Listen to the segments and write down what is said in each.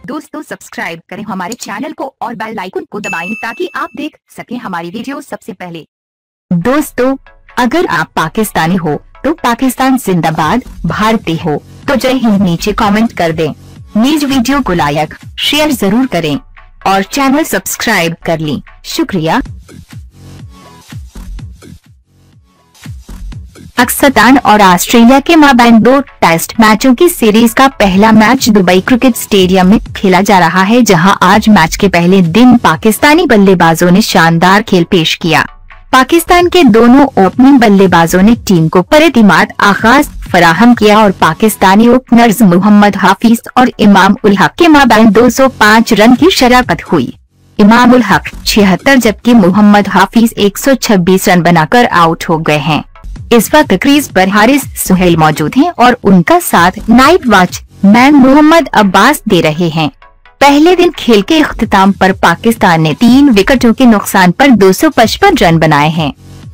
दोस्तों सब्सक्राइब करें हमारे चैनल को और बेल आइकन को दबाएं ताकि आप देख सकें हमारी वीडियो सबसे पहले। दोस्तों अगर आप पाकिस्तानी हो तो पाकिस्तान जिंदाबाद, भारतीय हो तो जय हिंद नीचे कमेंट कर दें। न्यूज वीडियो को लाइक शेयर जरूर करें और चैनल सब्सक्राइब कर लें। शुक्रिया। पाकिस्तान और ऑस्ट्रेलिया के माबैन 2 टेस्ट मैचों की सीरीज का पहला मैच दुबई क्रिकेट स्टेडियम में खेला जा रहा है, जहां आज मैच के पहले दिन पाकिस्तानी बल्लेबाजों ने शानदार खेल पेश किया। पाकिस्तान के दोनों ओपनिंग बल्लेबाजों ने टीम को परएतिमाद आगाज फराहम किया और पाकिस्तानी ओपनर्स मोहम्मद हाफिज और इमाम उल हक के माबैन 205 रन की शराकत हुई। इमाम उल हक 76 जबकि मोहम्मद हाफिज 126 रन बनाकर आउट हो गए हैं। इस वक्त क्रीज पर हारिस सुहेल मौजूद हैं और उनका साथ नाइट वॉचमैन मोहम्मद अब्बास दे रहे हैं। पहले दिन खेल के इख्तिताम पर पाकिस्तान ने 3 विकेटों के नुकसान पर 255 रन बनाए हैं।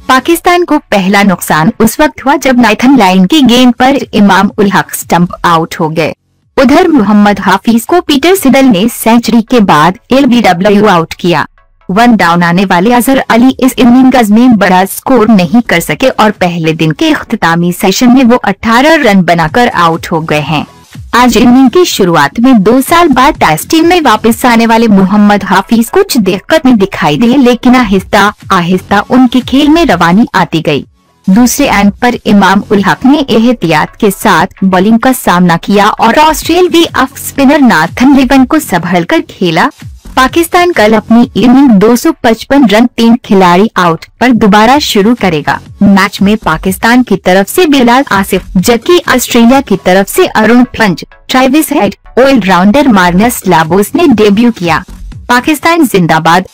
पाकिस्तान को पहला नुकसान उस वक्त हुआ जब नाथन लाइन की गेंद पर इमाम उल हक स्टंप आउट हो गए। उधर मोहम्मद हाफिज को पीटर सिडल ने सेंचुरी के बाद एलबीडब्ल्यू आउट किया। 1 डाउन आने वाले अजहर अली इस इनिंग्स में बड़ा स्कोर नहीं कर सके और पहले दिन के इख्तितामी सेशन में वो 18 रन बनाकर आउट हो गए हैं। आज इनिंग की शुरुआत में 2 साल बाद टेस्ट टीम में वापस आने वाले मोहम्मद हाफिज कुछ दिक्कत में दिखाई दिए, लेकिन आहिस्ता आहिस्ता उनके खेल में रवानी आती गई। दूसरे एंड पर इमाम उल हक ने एहतियात के साथ बॉलिंग का सामना किया और ऑस्ट्रेलियाई ऑफ स्पिनर नाथन लिवन को संभल कर खेला। पाकिस्तान कल अपनी इनिंग 255 रन 3 खिलाड़ी आउट पर दोबारा शुरू करेगा। मैच में पाकिस्तान की तरफ से बिलाल आसिफ जबकि ऑस्ट्रेलिया की तरफ से Aaron Finch, Travis Head, allrounder Marnus Labuschagne ने डेब्यू किया। पाकिस्तान जिंदाबाद।